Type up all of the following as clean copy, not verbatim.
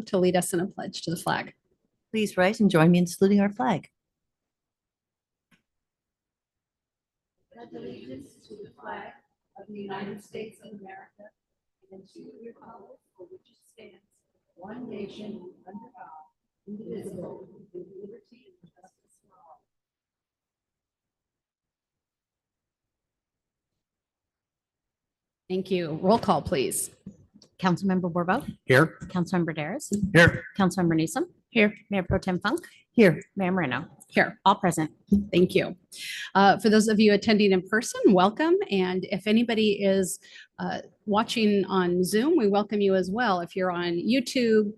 to lead us in a pledge to the flag. Please rise and join me in saluting our flag. Pledge allegiance to the flag of the United States of America and to the republic for which it stands, one nation under God, indivisible, with liberty and justice for all. Thank you. Roll call, please. Councilmember Borbo, Here. Councilmember Daris, Here. Councilmember Newsom, Here. Mayor Pro Tem Funk, Here. Mayor Moreno, Here. all present. Thank you. For those of you attending in person, welcome. And if anybody is watching on Zoom, we welcome you as well. If you're on YouTube,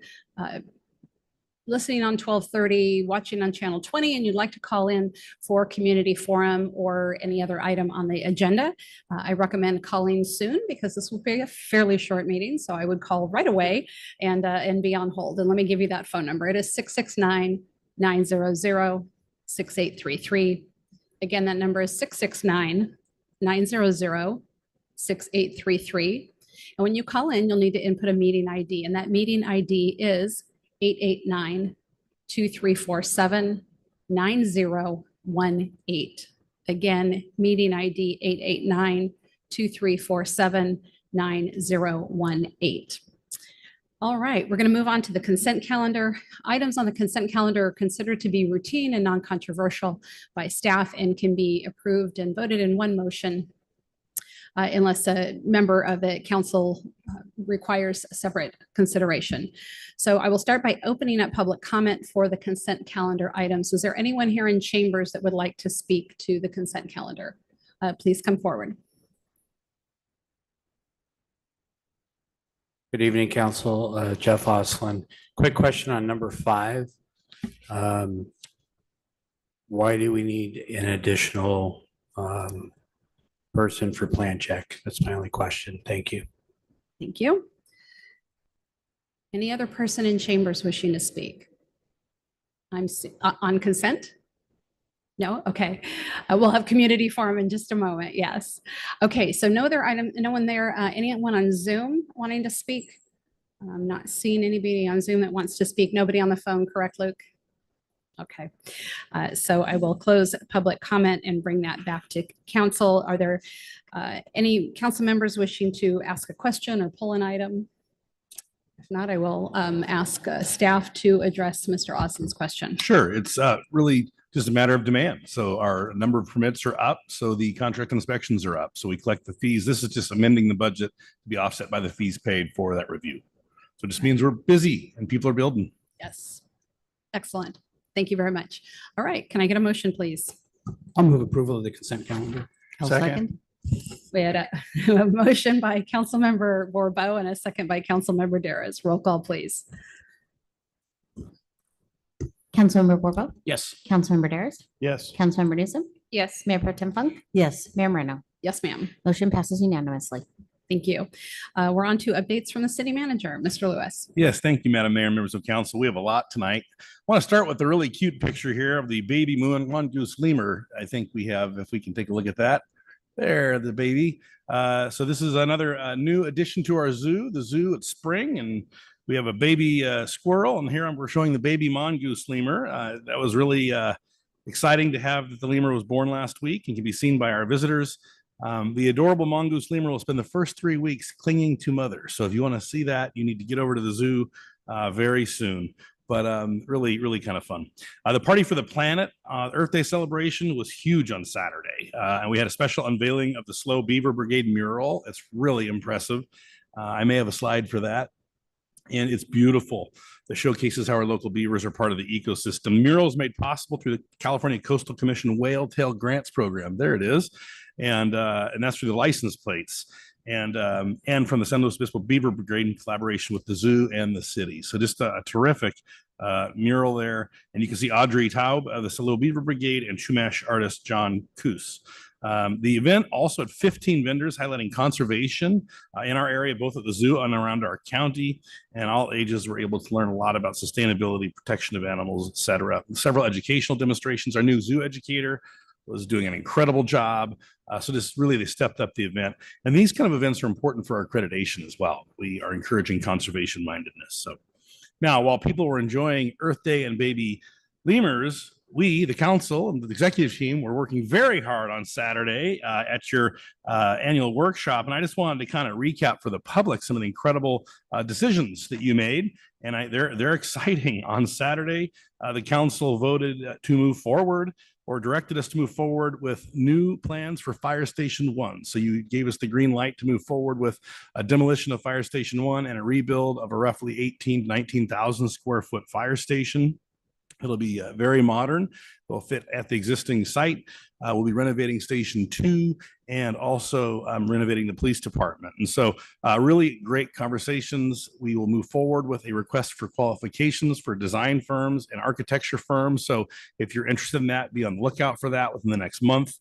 listening on 1230, watching on channel 20, and you'd like to call in for community forum or any other item on the agenda, I recommend calling soon because this will be a fairly short meeting. So I would call right away and be on hold. And let me give you that phone number. It is 669-900-6833. Again, that number is 669-900-6833. And when you call in, you'll need to input a meeting ID, and that meeting ID is 889-2347-9018. Again, meeting ID 889-2347-9018. All right, we're going to move on to the consent calendar. Items on the consent calendar are considered to be routine and non-controversial by staff and can be approved and voted in one motion unless a member of the council requires separate consideration. So I will start by opening up public comment for the consent calendar items. Is there anyone here in chambers that would like to speak to the consent calendar? Please come forward. Good evening, Council. Jeff Oslin. Quick question on number 5. Why do we need an additional person for plan check? That's my only question. Thank you. Thank you. Any other person in chambers wishing to speak? On consent? No? Okay. We'll have community forum in just a moment. Yes. Okay. So no other item, no one there, anyone on Zoom wanting to speak? I'm not seeing anybody on Zoom that wants to speak. Nobody on the phone, correct, Luke? Okay. So I will close public comment and bring that back to council. Are there any council members wishing to ask a question or pull an item? If not, I will ask staff to address Mr. Oslin's question. Sure. It's really just a matter of demand. So our number of permits are up. So the contract inspections are up. So we collect the fees. This is just amending the budget to be offset by the fees paid for that review. So it just means we're busy and people are building. Yes. Excellent. Thank you very much. All right. Can I get a motion, please? I'll move approval of the consent calendar. I'll second. We had a motion by Councilmember Borbo and a second by Councilmember Daris. Roll call, please. Councilmember Borbo, Yes. Councilmember Daris, Yes. Councilmember Newsom, Yes. Mayor Pro Tem Funk, Yes. Mayor Moreno. Yes, ma'am. Motion passes unanimously. Thank you. We're on to updates from the city manager, Mr. Lewis. Yes. Thank you, Madam Mayor, members of council. We have a lot tonight. I want to start with the really cute picture here of the baby mongoose lemur. I think we have, if we can take a look at that. There, the baby. So this is another new addition to our zoo, the zoo at Spring, and we have a baby squirrel, and here we're showing the baby mongoose lemur. That was really exciting to have that the lemur was born last week and can be seen by our visitors. The adorable mongoose lemur will spend the first 3 weeks clinging to mother. So if you want to see that, you need to get over to the zoo very soon. But really, really kind of fun. The Party for the Planet Earth Day celebration was huge on Saturday. And we had a special unveiling of the Slow Beaver Brigade mural. It's really impressive. I may have a slide for that. And it's beautiful. That showcases how our local beavers are part of the ecosystem. Murals made possible through the California Coastal Commission Whale Tail Grants Program. There it is. And that's through the license plates. And from the San Luis Obispo Beaver Brigade in collaboration with the zoo and the city. So just a terrific mural there. And you can see Audrey Taub of the San Luis Beaver Brigade and Chumash artist John Coos. The event also had 15 vendors highlighting conservation in our area, both at the zoo and around our county, and all ages were able to learn a lot about sustainability, protection of animals, et cetera. Several educational demonstrations. Our new zoo educator was doing an incredible job. So just really, they stepped up the event. And these kind of events are important for our accreditation as well. We are encouraging conservation mindedness. So Now, while people were enjoying Earth Day and baby lemurs, we, the council and the executive team, were working very hard on Saturday at your annual workshop. And I just wanted to kind of recap for the public some of the incredible decisions that you made. And they're exciting. On Saturday, the council voted to move forward, or directed us to move forward with new plans for Fire Station 1. So you gave us the green light to move forward with a demolition of Fire Station 1 and a rebuild of a roughly 18 to 19,000 square foot fire station. It'll be very modern. It'll fit at the existing site. We'll be renovating Station 2 and also renovating the police department. And so really great conversations. We will move forward with a request for qualifications for design firms and architecture firms. So if you're interested in that, be on the lookout for that within the next month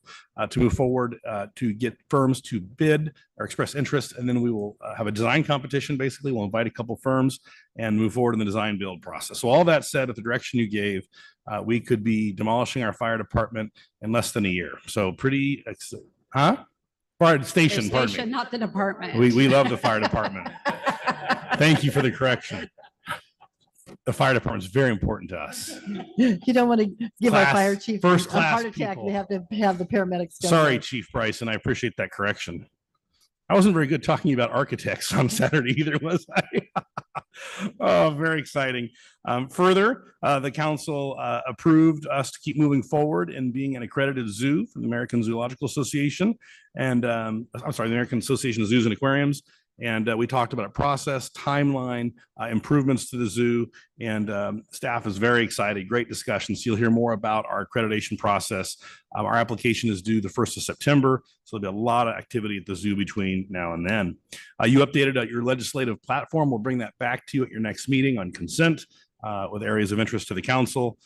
to move forward to get firms to bid or express interest. And then we will have a design competition. Basically, we'll invite a couple firms and move forward in the design build process. So all that said, at the direction you gave, we could be demolishing our fire department in less than a year. So pretty, fire station, pardon me. Station, not the department. We love the fire department. Thank you for the correction. The fire department is very important to us. You don't want to give our Class- fire chief first a class heart attack. people. They have to have the paramedics. go Sorry, there. Chief Bryson. I appreciate that correction. I wasn't very good talking about architects on Saturday either, was I? Oh, very exciting. Further, the council approved us to keep moving forward in being an accredited zoo from the American Zoological Association and I'm sorry, the American Association of Zoos and Aquariums. And we talked about a process, timeline, improvements to the zoo, and staff is very excited. Great discussions. You'll hear more about our accreditation process. Our application is due the 1st of September, so there'll be a lot of activity at the zoo between now and then. You updated your legislative platform. We'll bring that back to you at your next meeting on consent with areas of interest to the council.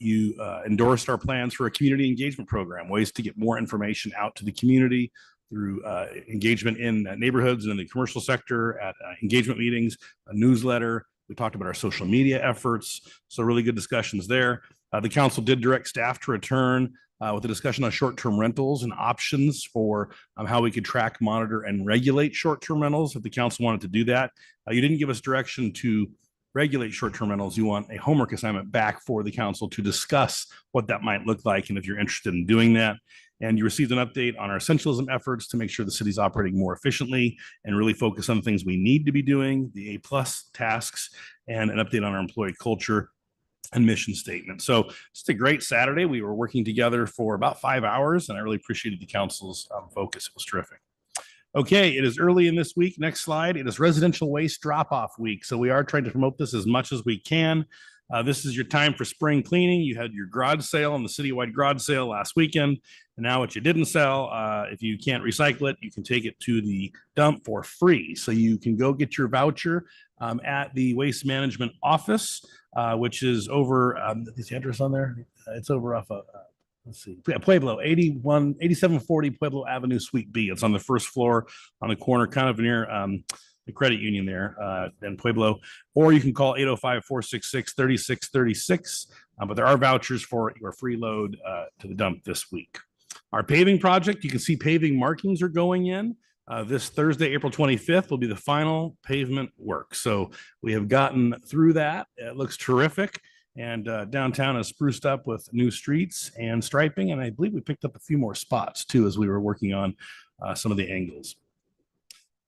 You endorsed our plans for a community engagement program, ways to get more information out to the community through engagement in neighborhoods and in the commercial sector, at engagement meetings, a newsletter. We talked about our social media efforts. So really good discussions there. The council did direct staff to return with a discussion on short-term rentals and options for how we could track, monitor, and regulate short-term rentals if the council wanted to do that. You didn't give us direction to regulate short-term rentals. You want a homework assignment back for the council to discuss what that might look like and if you're interested in doing that. And you received an update on our essentialism efforts to make sure the city's operating more efficiently and really focus on the things we need to be doing, the A+ tasks, and an update on our employee culture and mission statement. So it's a great Saturday. We were working together for about 5 hours, and I really appreciated the council's focus. It was terrific. Okay, it is early in this week. Next slide. It is residential waste drop-off week. So we are trying to promote this as much as we can. This is your time for spring cleaning. You had your garage sale and the citywide garage sale last weekend. And now what you didn't sell, if you can't recycle it, you can take it to the dump for free. So you can go get your voucher at the waste management office, which is over, is the address on there? It's over off of, let's see, Pueblo, 8740 Pueblo Avenue, Suite B. It's on the first floor on the corner, kind of near the credit union there in Pueblo, or you can call 805-466-3636. But there are vouchers for your free load to the dump this week. Our paving project, you can see paving markings are going in. This Thursday, April 25th, will be the final pavement work. So we have gotten through that. It looks terrific. And downtown is spruced up with new streets and striping. And I believe we picked up a few more spots too as we were working on some of the angles.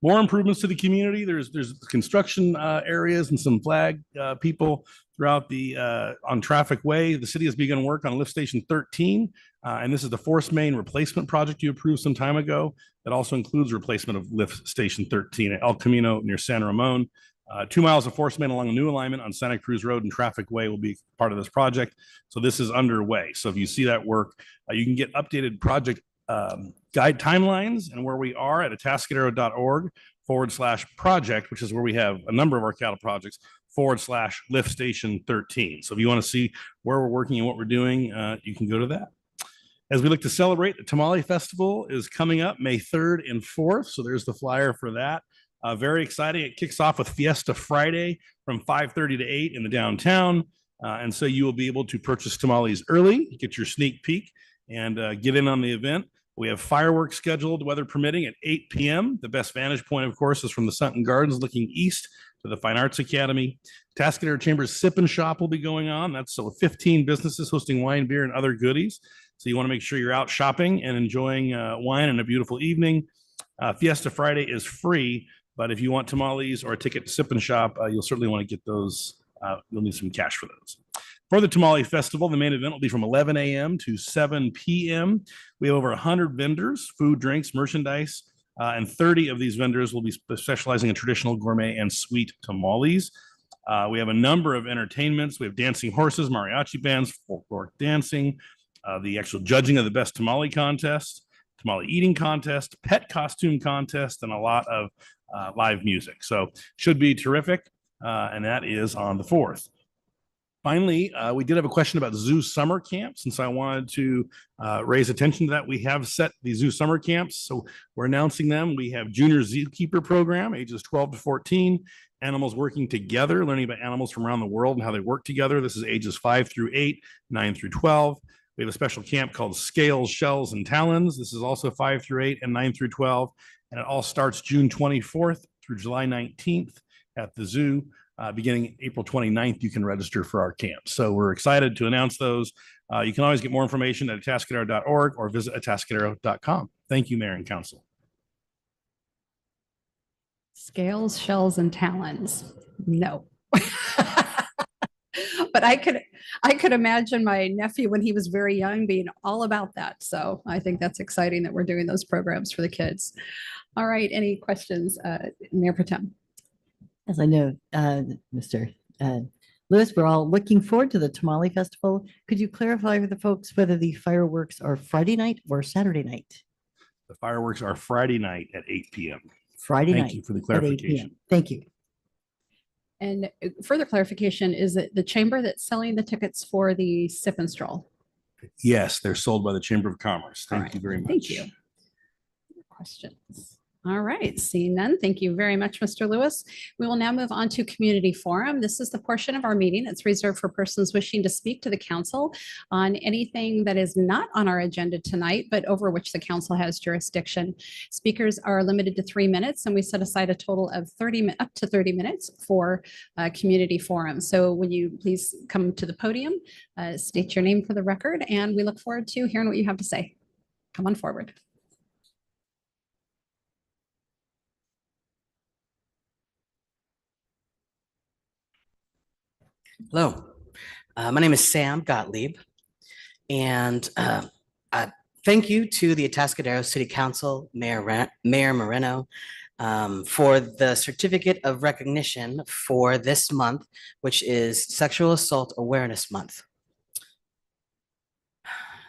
More improvements to the community. There's construction areas and some flag people throughout the on Traffic Way. The city has begun work on Lift Station 13, and this is the force main replacement project you approved some time ago. That also includes replacement of Lift Station 13 at El Camino near San Ramon. 2 miles of force main along a new alignment on Santa Cruz Road and Traffic Way will be part of this project. So this is underway. So if you see that work, you can get updated project guide timelines and where we are at atascadero.org/project, which is where we have a number of our capital projects /Lift Station 13. So if you want to see where we're working and what we're doing, you can go to that. As we look to celebrate, the Tamale Festival is coming up May 3rd and 4th. So there's the flyer for that. Very exciting. It kicks off with Fiesta Friday from 5:30 to 8 in the downtown. And so you will be able to purchase tamales early, get your sneak peek, and get in on the event. We have fireworks scheduled, weather permitting, at 8 p.m. The best vantage point, of course, is from the Sutton Gardens looking east to the Fine Arts Academy. Atascadero Chamber's Sip and Shop will be going on. That's so 15 businesses hosting wine, beer, and other goodies. So you want to make sure you're out shopping and enjoying wine and a beautiful evening. Fiesta Friday is free, but if you want tamales or a ticket to Sip and Shop, you'll certainly want to get those. You'll need some cash for those. For the Tamale Festival, the main event will be from 11 a.m. to 7 p.m. We have over 100 vendors, food, drinks, merchandise, and 30 of these vendors will be specializing in traditional, gourmet, and sweet tamales. We have a number of entertainments. We have dancing horses, mariachi bands, folkloric dancing, the actual judging of the best tamale contest, tamale eating contest, pet costume contest, and a lot of live music. So should be terrific, and that is on the 4th. Finally, we did have a question about zoo summer camps, and so I wanted to raise attention to that. We have set the zoo summer camps, so we're announcing them. We have junior zookeeper program, ages 12 to 14, animals working together, learning about animals from around the world and how they work together. This is ages 5 through 8, 9 through 12. We have a special camp called Scales, Shells, and Talons. This is also 5 through 8 and 9 through 12, and it all starts June 24th through July 19th at the zoo. Beginning April 29th, you can register for our camp. So we're excited to announce those. You can always get more information at atascadero.org or visit atascadero.com. Thank you, Mayor and Council. Scales, shells, and talons. No. But I could imagine my nephew when he was very young being all about that. So I think that's exciting that we're doing those programs for the kids. All right. Any questions, Mayor Protem? As I know, Mr. Lewis, we're all looking forward to the Tamale Festival. Could you clarify for the folks whether the fireworks are Friday night or Saturday night? The fireworks are Friday night at 8 p.m. Friday night. Thank you for the at 8 p.m. clarification. Thank you. And further clarification, is it the chamber that's selling the tickets for the sip and stroll? Yes, they're sold by the Chamber of Commerce. All Thank right. you very much. Thank you. Questions? All right, seeing none. Thank you very much, Mr. Lewis. We will now move on to community forum. This is the portion of our meeting that's reserved for persons wishing to speak to the council on anything that is not on our agenda tonight, but over which the council has jurisdiction. Speakers are limited to 3 minutes, and we set aside a total of up to 30 minutes for community forum. So will you please come to the podium, state your name for the record, and we look forward to hearing what you have to say. Come on forward. Hello, my name is Sam Gottlieb, and thank you to the Atascadero City Council, Mayor Moreno, for the certificate of recognition for this month, which is Sexual Assault Awareness Month.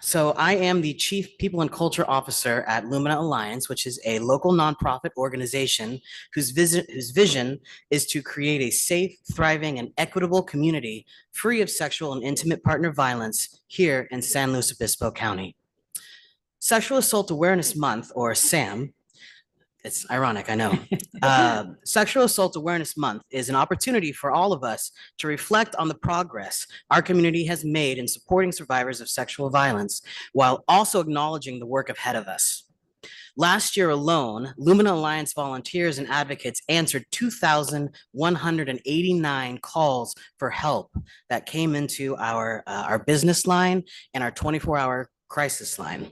So I am the Chief People and Culture Officer at Lumina Alliance, which is a local nonprofit organization whose vision is to create a safe, thriving, and equitable community free of sexual and intimate partner violence here in San Luis Obispo County. Sexual Assault Awareness Month, or SAM, it's ironic, I know. Sexual Assault Awareness Month is an opportunity for all of us to reflect on the progress our community has made in supporting survivors of sexual violence, while also acknowledging the work ahead of us. Last year alone, Lumina Alliance volunteers and advocates answered 2,189 calls for help that came into our business line and our 24-hour crisis line.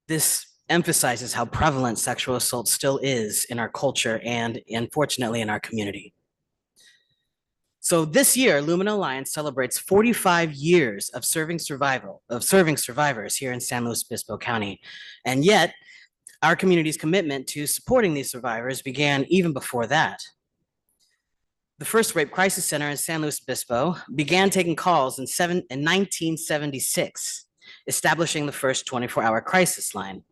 This emphasizes how prevalent sexual assault still is in our culture and unfortunately in our community. So this year, Lumina Alliance celebrates 45 years of serving survivors here in San Luis Obispo County. And yet, our community's commitment to supporting these survivors began even before that. The first Rape Crisis Center in San Luis Obispo began taking calls in 1976, establishing the first 24-hour crisis line.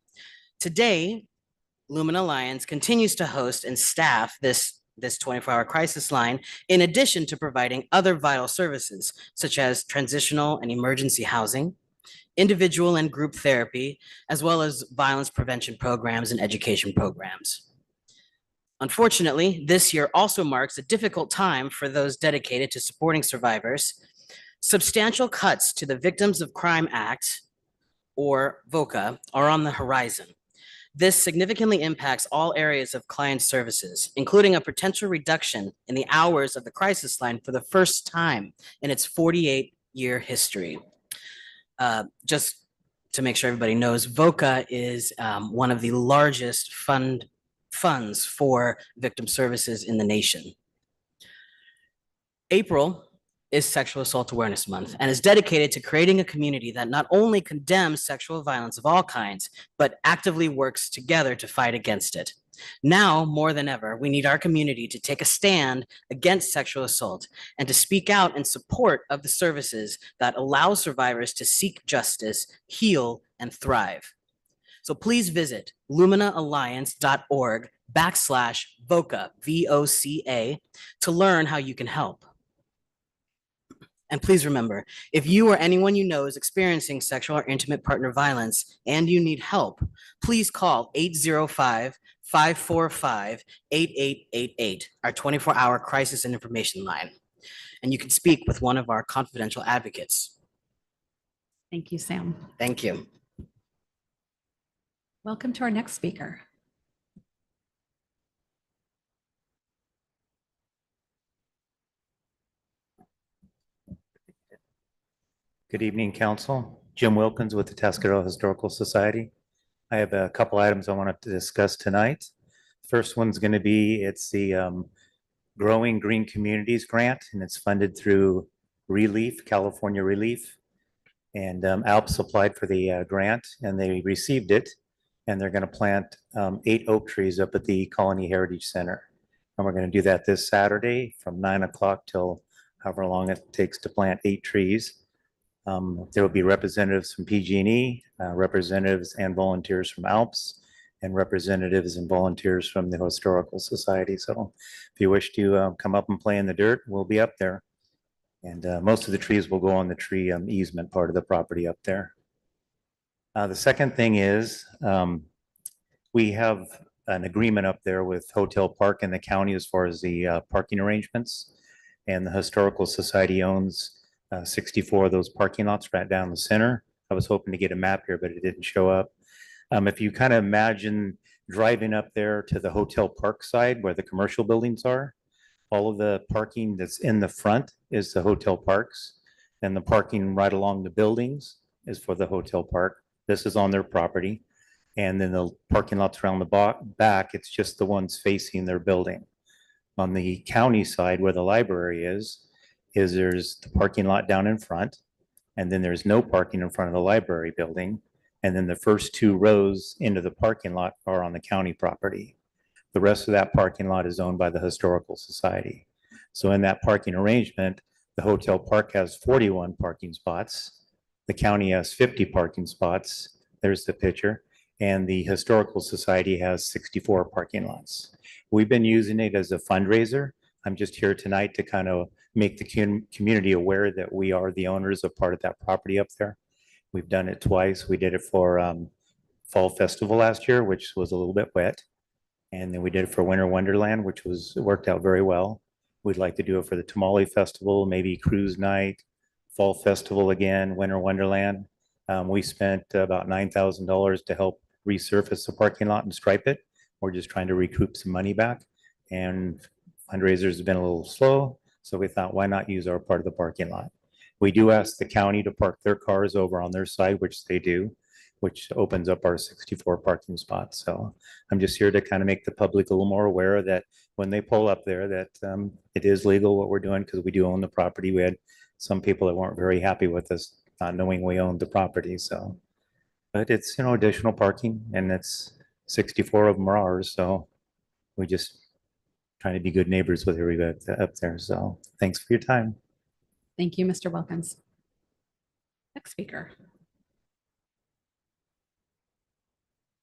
Today, Lumina Alliance continues to host and staff this 24-hour crisis line, in addition to providing other vital services, such as transitional and emergency housing, individual and group therapy, as well as violence prevention programs and education programs. Unfortunately, this year also marks a difficult time for those dedicated to supporting survivors. Substantial cuts to the Victims of Crime Act, or VOCA, are on the horizon. This significantly impacts all areas of client services, including a potential reduction in the hours of the crisis line for the first time in its 48-year history. Just to make sure everybody knows, VOCA is one of the largest funds for victim services in the nation. April is Sexual Assault Awareness Month and is dedicated to creating a community that not only condemns sexual violence of all kinds, but actively works together to fight against it. Now, more than ever, we need our community to take a stand against sexual assault and to speak out in support of the services that allow survivors to seek justice, heal, and thrive. So please visit luminaalliance.org/VOCA, VOCA, to learn how you can help. And please remember, if you or anyone you know is experiencing sexual or intimate partner violence and you need help, please call 805-545-8888, our 24-hour crisis and information line. And you can speak with one of our confidential advocates. Thank you, Sam. Thank you. Welcome to our next speaker. Good evening, Council. Jim Wilkins with the Atascadero Historical Society. I have a couple items I wanted to discuss tonight. First one's going to be, it's the Growing Green Communities Grant, and it's funded through Relief, California Relief. And ALPS applied for the grant, and they received it, and they're going to plant 8 oak trees up at the Colony Heritage Center. And we're going to do that this Saturday from 9 o'clock till however long it takes to plant 8 trees. There will be representatives from PG&E, representatives and volunteers from ALPS, and representatives and volunteers from the Historical Society. So if you wish to come up and play in the dirt, we'll be up there. And most of the trees will go on the tree easement part of the property up there. The second thing is we have an agreement up there with Hotel Park in the county as far as the parking arrangements. And the Historical Society owns 64 of those parking lots right down the center. I was hoping to get a map here, but it didn't show up. If you kind of imagine driving up there to the Hotel Park side where the commercial buildings are, all of the parking that's in the front is the Hotel Parks, and the parking right along the buildings is for the Hotel Park. This is on their property. And then the parking lots around the back, it's just the ones facing their building. On the county side where the library is there's the parking lot down in front, and then there's no parking in front of the library building. And then the first 2 rows into the parking lot are on the county property. The rest of that parking lot is owned by the Historical Society. So in that parking arrangement, the Hotel Park has 41 parking spots. The county has 50 parking spots. There's the picture. And the Historical Society has 64 parking lots. We've been using it as a fundraiser. I'm just here tonight to kind of make the community aware that we are the owners of part of that property up there. We've done it twice. We did it for Fall Festival last year, which was a little bit wet. And then we did it for Winter Wonderland, which worked out very well. We'd like to do it for the Tamale Festival, maybe Cruise Night, Fall Festival again, Winter Wonderland. We spent about $9,000 to help resurface the parking lot and stripe it. We're just trying to recoup some money back. And fundraisers have been a little slow. So we thought, why not use our part of the parking lot? We do ask the county to park their cars over on their side, which they do, which opens up our 64 parking spots. So I'm just here to kind of make the public a little more aware that when they pull up there, that it is legal what we're doing, because we do own the property. We had some people that weren't very happy with us not knowing we owned the property. So, but it's, additional parking, and it's 64 of them are ours. So we just trying to be good neighbors with everybody up there. So thanks for your time. Thank you, Mr. Wilkins. Next speaker.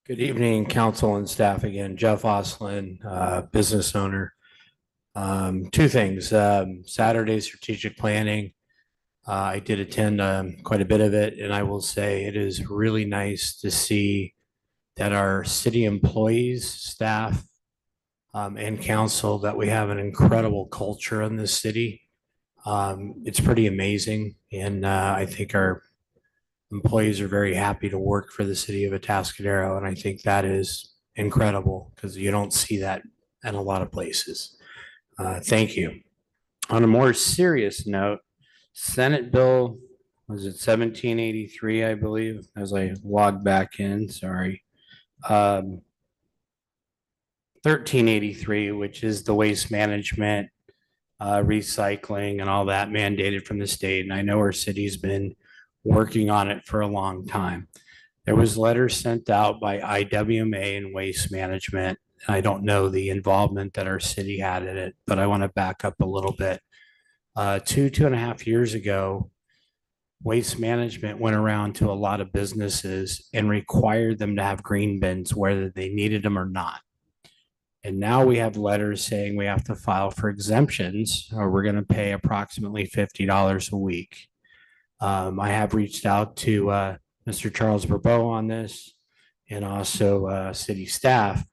Good evening, council and staff again. Jeff Oslin, business owner. 2 things. Saturday strategic planning. I did attend quite a bit of it, and I will say it is really nice to see that our city employees, staff, and council, that we have an incredible culture in this city. It's pretty amazing. And I think our Employees are very happy to work for the city of Atascadero, and I think that is incredible because you don't see that in a lot of places. Thank you. On a more serious note, Senate Bill, was it 1783, I believe, as I logged back in, sorry. 1383, which is the waste management, recycling and all that mandated from the state. And I know our city's been working on it for a long time. There was letters sent out by IWMA and Waste Management. I don't know the involvement that our city had in it, but I want to back up a little bit. 2.5 years ago, Waste Management went around to a lot of businesses and required them to have green bins, whether they needed them or not. And now we have letters saying we have to file for exemptions or we're going to pay approximately $50 a week. I have reached out to Mr. Charles Bourbeau on this and also city staff.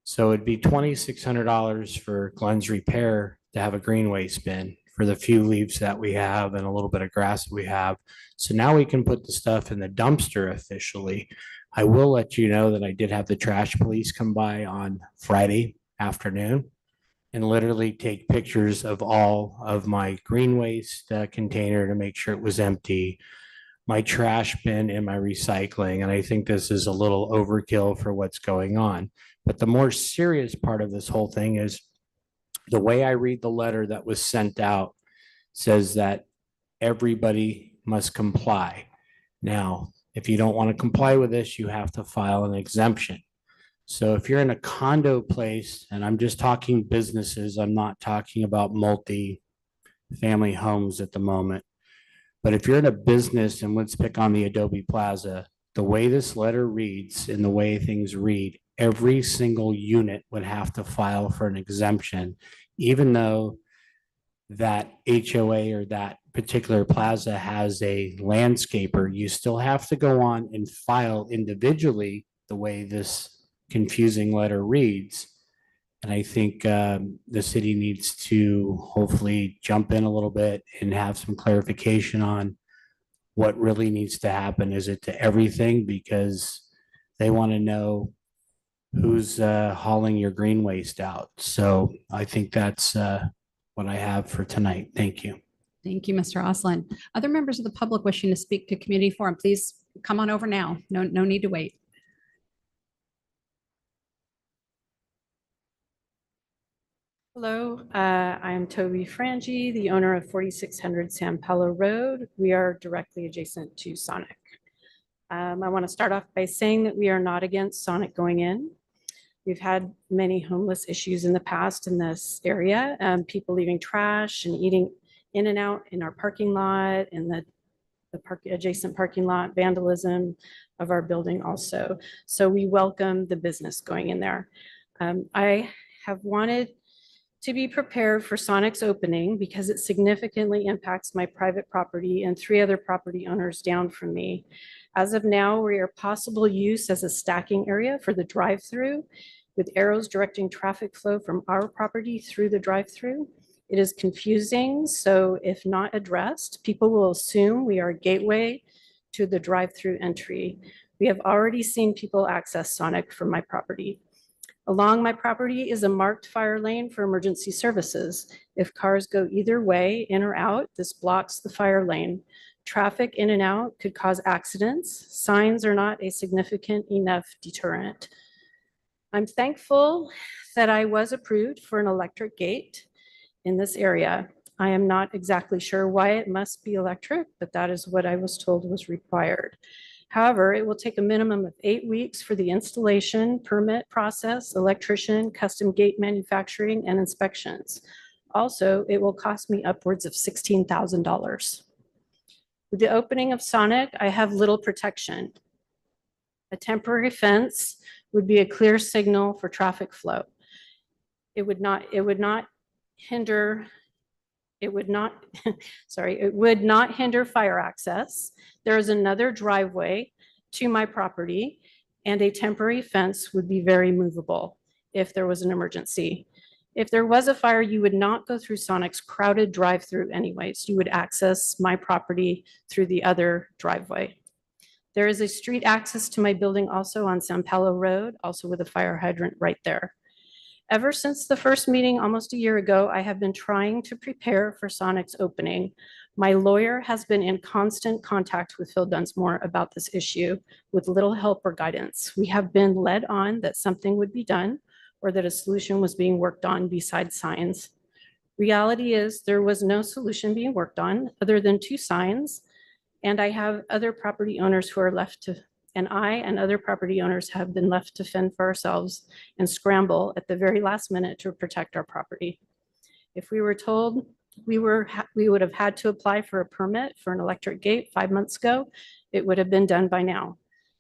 So it'd be $2,600 for Glenn's Repair to have a green waste bin for the few leaves that we have and a little bit of grass that we have. So now we can put the stuff in the dumpster officially. I will let you know that I did have the trash police come by on Friday afternoon and literally take pictures of all of my green waste container to make sure it was empty, my trash bin and my recycling. And I think this is a little overkill for what's going on. But the more serious part of this whole thing is the way I read the letter that was sent out says that everybody must comply. Now, if you don't want to comply with this, you have to file an exemption. So if you're in a condo place, and I'm just talking businesses, I'm not talking about multi-family homes at the moment. But if you're in a business, and let's pick on the Adobe Plaza, the way this letter reads and the way things read, every single unit would have to file for an exemption, even though that HOA or that particular plaza has a landscaper. You still have to go on and file individually the way this confusing letter reads. And I think the city needs to hopefully jump in a little bit and have some clarification on what really needs to happen. Is it to everything? Because they want to know who's hauling your green waste out. So I think that's what I have for tonight. Thank you. Thank you, Mr. Oslin. Other members of the public wishing to speak to community forum, please come on over now. No need to wait. Hello, I am Toby Frangi, the owner of 4600 San Paulo Road. We are directly adjacent to Sonic. I want to start off by saying that we are not against Sonic going in. We've had many homeless issues in the past in this area, people leaving trash and eating in and out in our parking lot and the adjacent parking lot, vandalism of our building also. So we welcome the business going in there. I have wanted to be prepared for Sonic's opening because it significantly impacts my private property and 3 other property owners down from me. As of now, we are possible use as a stacking area for the drive-through with arrows directing traffic flow from our property through the drive-through. It is confusing, so if not addressed, people will assume we are a gateway to the drive-through entry. We have already seen people access Sonic from my property. Along my property is a marked fire lane for emergency services. If cars go either way, in or out, this blocks the fire lane. Traffic in and out could cause accidents. Signs are not a significant enough deterrent. I'm thankful that I was approved for an electric gate in this area. I am not exactly sure why it must be electric, but that is what I was told was required. However, it will take a minimum of 8 weeks for the installation, permit process, electrician, custom gate manufacturing, and inspections. Also, it will cost me upwards of $16,000. With the opening of Sonic, I have little protection. A temporary fence would be a clear signal for traffic flow. It would not hinder fire access. There is another driveway to my property, and a temporary fence would be very movable if there was an emergency. If there was a fire, you would not go through Sonic's crowded drive-through anyways. You would access my property through the other driveway. There is a street access to my building also on San Paulo Road, also with a fire hydrant right there. Ever since the first meeting almost a year ago, I have been trying to prepare for Sonic's opening. My lawyer has been in constant contact with Phil Dunsmore about this issue with little help or guidance. We have been led on that something would be done or that a solution was being worked on besides signs. Reality is there was no solution being worked on other than 2 signs. And I have other property owners who are left to, and I and other property owners have been left to fend for ourselves and scramble at the very last minute to protect our property. If we were told we would have had to apply for a permit for an electric gate 5 months ago, it would have been done by now.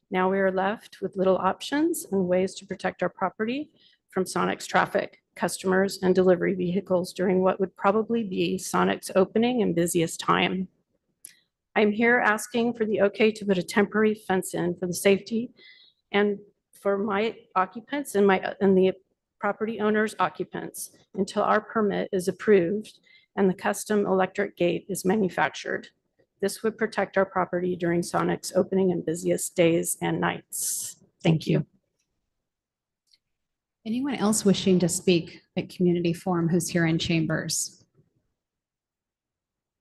Now we are left with little options and ways to protect our property from Sonic's traffic, customers, and delivery vehicles during what would probably be Sonic's opening and busiest time. I'm here asking for the okay to put a temporary fence in for the safety and for my occupants and the property owner's occupants until our permit is approved and the custom electric gate is manufactured. This would protect our property during Sonic's opening and busiest days and nights. Thank you. Anyone else wishing to speak at community forum who's here in chambers?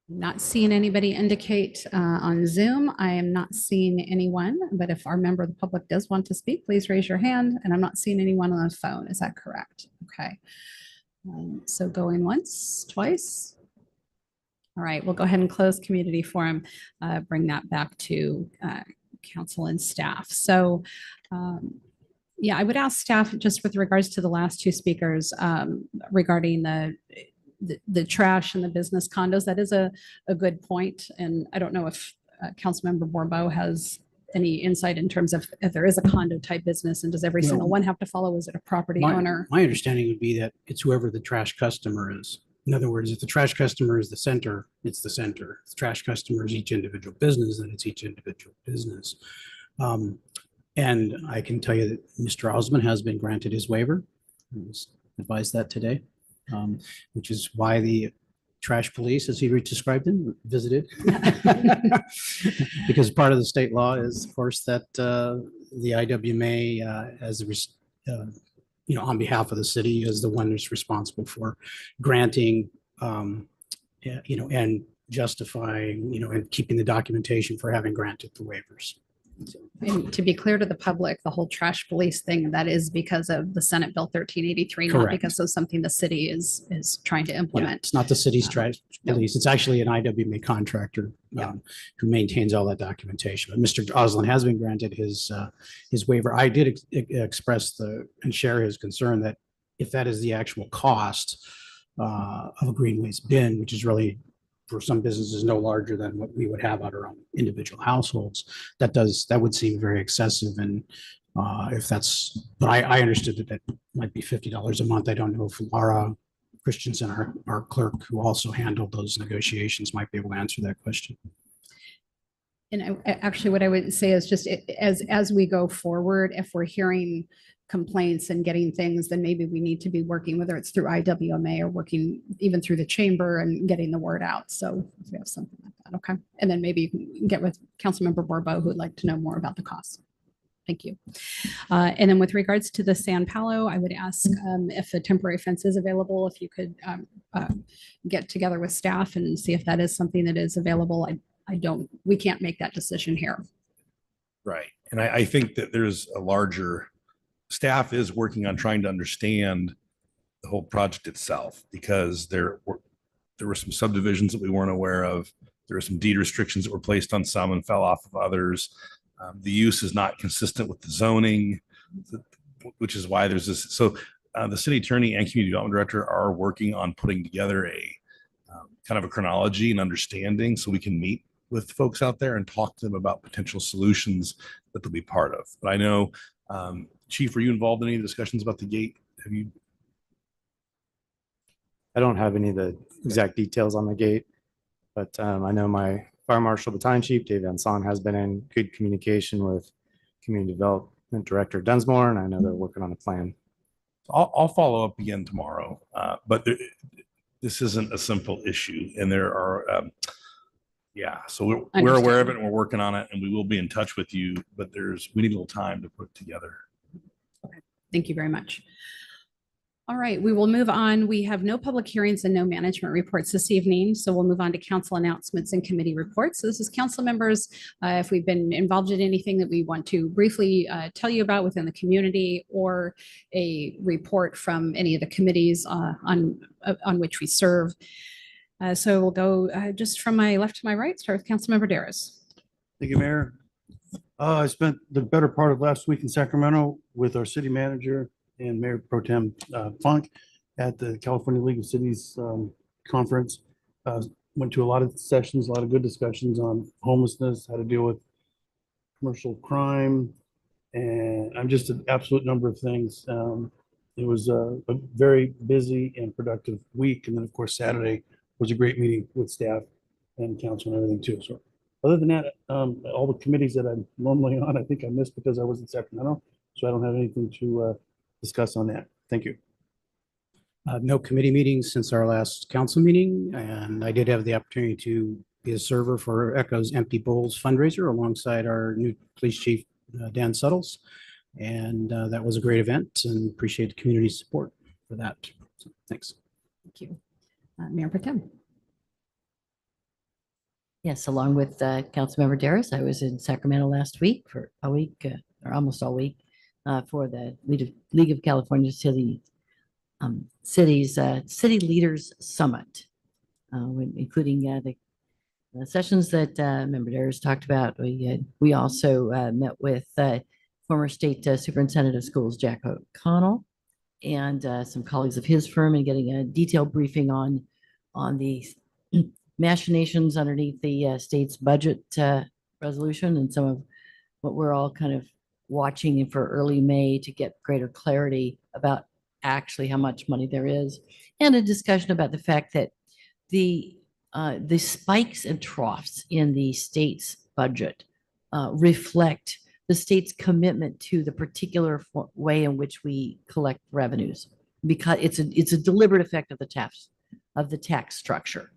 Not seeing anybody indicate on Zoom. I am not seeing anyone, but if our member of the public does want to speak, please raise your hand. And I'm not seeing anyone on the phone. Is that correct? Okay. So going once, twice. All right, we'll go ahead and close community forum, bring that back to council and staff. So yeah, I would ask staff just with regards to the last 2 speakers regarding the trash and the business condos. That is a good point. And I don't know if Councilmember Borbo has any insight in terms of if there is a condo type business and does every single one have to follow? Is it a property owner? My understanding would be that it's whoever the trash customer is. In other words, if the trash customer is the center, it's the center. If the trash customer is each individual business, then it's each individual business. And I can tell you that Mr. Osmond has been granted his waiver. I was advised that today, which is why the trash police, as he described them, visited. Because part of the state law is, of course, that the IWMA, on behalf of the city, is the one that's responsible for granting, and justifying, and keeping the documentation for having granted the waivers. And to be clear to the public, the whole trash police thing, that is because of the Senate Bill 1383, not Correct. because of something the city is trying to Yeah, implement. it's not the city's trash no. police. It's actually an IWMA contractor Yeah. who maintains all that documentation. But Mr. Osland has been granted his waiver. I did express and share his concern that if that is the actual cost of a green waste bin, which is really for some businesses no larger than what we would have at our own individual households, that would seem very excessive. And if that's, but I understood that might be $50 a month. I don't know if Laura Christensen, our clerk, who also handled those negotiations, might be able to answer that question. And actually, what I would say is just as we go forward, if we're hearing complaints and getting things, then maybe we need to be working, whether it's through IWMA or working even through the chamber and getting the word out. So if we have something like that, okay. And then maybe you can get with Councilmember Borbo, who'd like to know more about the costs. Thank you. And then with regards to the San Paulo, I would ask if a temporary fence is available, if you could get together with staff and see if that is something that is available. We can't make that decision here. Right. And I think that there's a larger, staff is working on trying to understand the whole project itself, because there were some subdivisions that we weren't aware of. There were some deed restrictions that were placed on some and fell off of others. The use is not consistent with the zoning, which is why there's this. So the city attorney and community development director are working on putting together a kind of a chronology and understanding so we can meet with folks out there and talk to them about potential solutions that they'll be part of. But I know, Chief, were you involved in any discussions about the gate? Have you? I don't have any of the exact details on the gate, but I know my Fire Marshal Battalion Chief, Dave Van Son, has been in good communication with Community Development Director Dunsmore, and I know they're working on a plan. I'll follow up again tomorrow, but this isn't a simple issue, and there are Yeah, so we're aware of Understand. it and we're working on it and we will be in touch with you, but we need a little time to put together. Thank you very much. All right, we will move on. We have no public hearings and no management reports this evening, so we'll move on to council announcements and committee reports. So this is council members. If we've been involved in anything that we want to briefly tell you about within the community, or a report from any of the committees on which we serve. So we'll go just from my left to my right, start with Councilmember Daris. Thank you, Mayor. I spent the better part of last week in Sacramento with our city manager and Mayor Pro Tem Funk at the California League of Cities conference. Went to a lot of sessions, a lot of good discussions on homelessness, how to deal with commercial crime, and I'm just an absolute number of things. It was a very busy and productive week. And then, of course, Saturday was a great meeting with staff and council and everything too. So other than that, all the committees that I'm normally on, I think I missed because I was in Sacramento. So I don't have anything to discuss on that. Thank you. No committee meetings since our last council meeting, and I did have the opportunity to be a server for Echo's Empty Bowls fundraiser alongside our new police chief, Dan Suttles. And that was a great event, and appreciate the community support for that. So, thanks. Thank you. Mayor Pro Tem. Yes, along with Councilmember Daris, I was in Sacramento last week for a week, or almost all week, for the League of California City Leaders Summit, including the sessions that Member Daris talked about. We also met with former State Superintendent of Schools, Jack O'Connell, and some colleagues of his firm, and getting a detailed briefing on the machinations underneath the state's budget resolution, and some of what we're all kind of watching for early May to get greater clarity about actually how much money there is, and a discussion about the fact that the spikes and troughs in the state's budget reflect the state's commitment to the particular way in which we collect revenues, because it's a deliberate effect of the tax structure.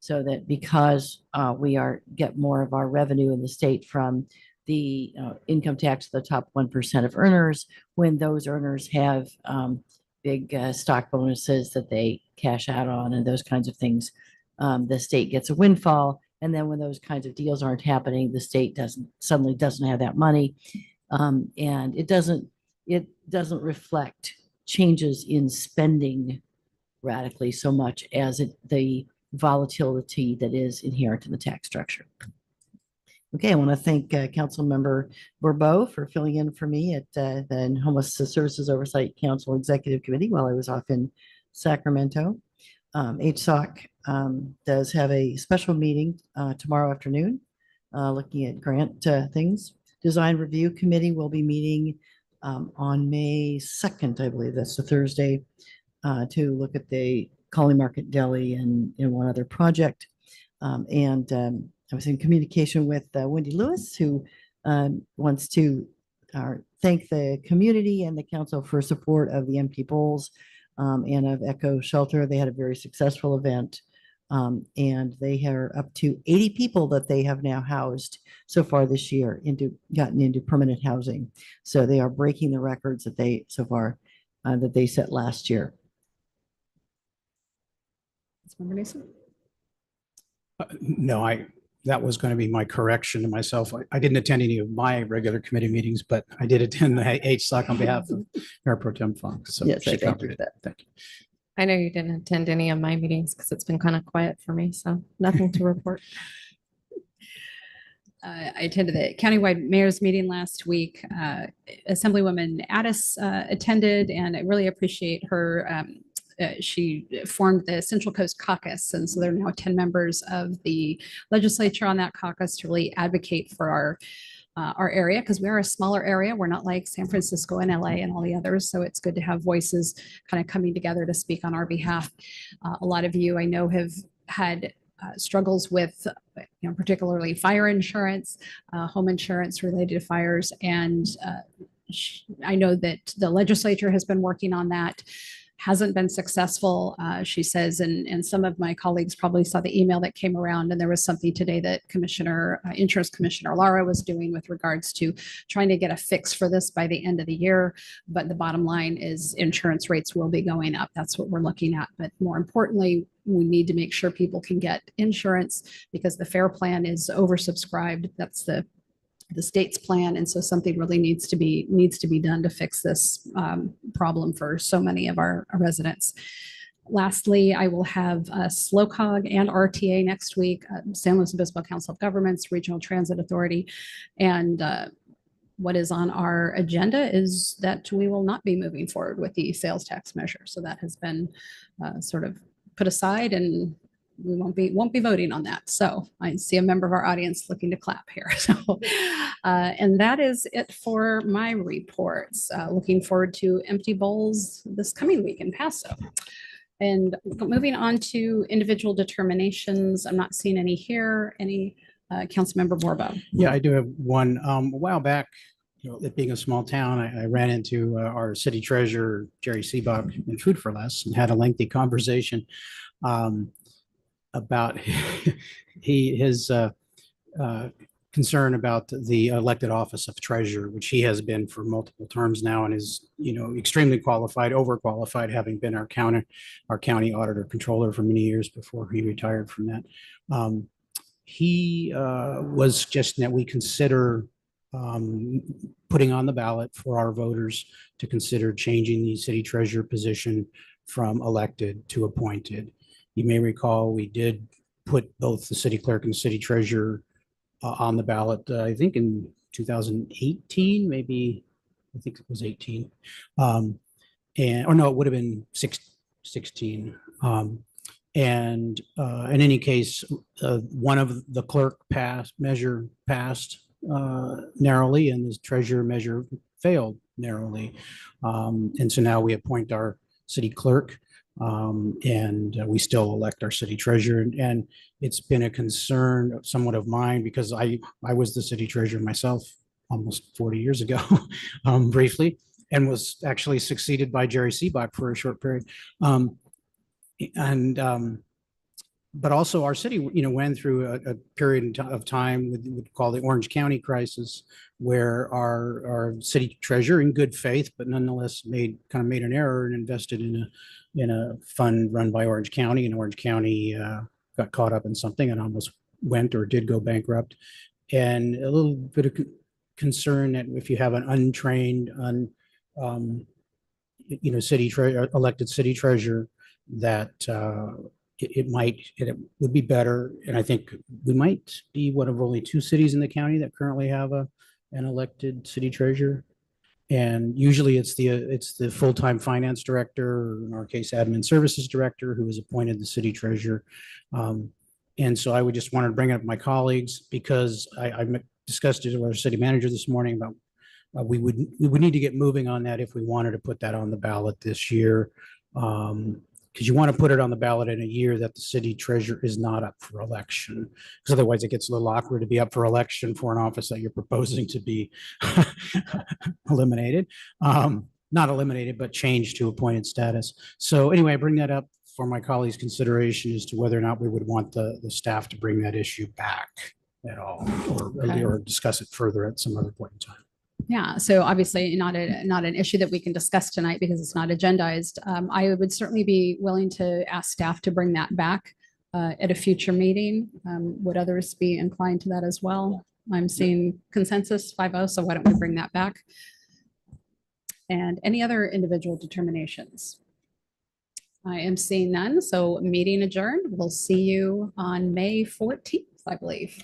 So that because we get more of our revenue in the state from the income tax of the top 1% of earners, when those earners have big stock bonuses that they cash out on and those kinds of things, the state gets a windfall. And then when those kinds of deals aren't happening, the state suddenly doesn't have that money. And it doesn't reflect changes in spending radically so much as the volatility that is inherent in the tax structure. Okay, I want to thank Councilmember Bourbeau for filling in for me at the Homeless Services Oversight Council Executive Committee while I was off in Sacramento. HSOC does have a special meeting tomorrow afternoon looking at grant things. Design Review Committee will be meeting on May 2nd, I believe that's a Thursday, to look at the Collie Market Deli and one other project. I was in communication with Wendy Lewis, who wants to thank the community and the council for support of the Empty Bowls and of Echo Shelter. They had a very successful event, and they are up to 80 people that they have now housed so far this year, gotten into permanent housing. So they are breaking the records that they set last year. No, that was going to be my correction to myself. I didn't attend any of my regular committee meetings, but I did attend the HSOC on behalf of Mayor Pro Tem Funk. So Yes, I she thank you covered for it. that. Thank you. I know you didn't attend any of my meetings because it's been kind of quiet for me, so nothing to report. I attended the countywide mayor's meeting last week. Assemblywoman Addis attended, and I really appreciate her. She formed the Central Coast Caucus, and so there are now 10 members of the legislature on that caucus to really advocate for our area, because we are a smaller area. We're not like San Francisco and LA and all the others. So it's good to have voices kind of coming together to speak on our behalf. A lot of you I know have had struggles with, particularly fire insurance, home insurance related to fires. And I know that the legislature has been working on that. hasn't been successful. She says, and some of my colleagues probably saw the email that came around, and there was something today that Insurance Commissioner Lara was doing with regards to trying to get a fix for this by the end of the year. But the bottom line is insurance rates will be going up. That's what we're looking at. But more importantly, we need to make sure people can get insurance because the FAIR plan is oversubscribed. That's the state's plan. And so something really needs to be done to fix this problem for so many of our residents. Lastly, I will have SLOCOG and RTA next week, San Luis Obispo Council of Governments, Regional Transit Authority. And what is on our agenda is that we will not be moving forward with the sales tax measure. So that has been sort of put aside, and we won't be voting on that. So I see a member of our audience looking to clap here. So, and that is it for my reports. Looking forward to empty bowls this coming week in Paso. And moving on to individual determinations, I'm not seeing any here. Any Councilmember Borbo? Yeah, I do have one. A while back, it being a small town, I ran into our city treasurer, Jerry Seabach, in Food for Less and had a lengthy conversation about his concern about the elected office of treasurer, which he has been for multiple terms now and is, extremely qualified, overqualified, having been our county auditor controller for many years before he retired from that. He was suggesting that we consider putting on the ballot for our voters to consider changing the city treasurer position from elected to appointed. You may recall we did put both the city clerk and city treasurer on the ballot, I think in 2018, maybe, I think it was 18. Or no, it would have been 16. In any case, one of the clerk measure passed narrowly, and the treasurer measure failed narrowly. And so now we appoint our city clerk, and we still elect our city treasurer. And it's been a concern somewhat of mine because I was the city treasurer myself almost 40 years ago, briefly, and was actually succeeded by Jerry Seabach for a short period. But also our city, went through a period of time with what we call the Orange County crisis, where our city treasurer, in good faith, but nonetheless made an error and invested in a fund run by Orange County, and Orange County got caught up in something and almost went or did go bankrupt. And a little bit of concern that if you have an untrained, elected city treasurer, that it would be better. And I think we might be one of only 2 cities in the county that currently have an elected city treasurer. And usually it's the full-time finance director, or in our case, admin services director, who is appointed the city treasurer. And so I would just want to bring up my colleagues, because I discussed it with our city manager this morning about we would need to get moving on that if we wanted to put that on the ballot this year. Because you want to put it on the ballot in a year that the city treasurer is not up for election, because otherwise it gets a little awkward to be up for election for an office that you're proposing to be eliminated. Not eliminated, but changed to appointed status. So anyway, I bring that up for my colleagues' consideration as to whether or not we would want the staff to bring that issue back at all, or discuss it further at some other point in time. Yeah, so obviously not an issue that we can discuss tonight because it's not agendized. I would certainly be willing to ask staff to bring that back at a future meeting. Would others be inclined to that as well? I'm seeing consensus 5-0, so why don't we bring that back? And any other individual determinations? I am seeing none, so meeting adjourned. We'll see you on May 14th, I believe.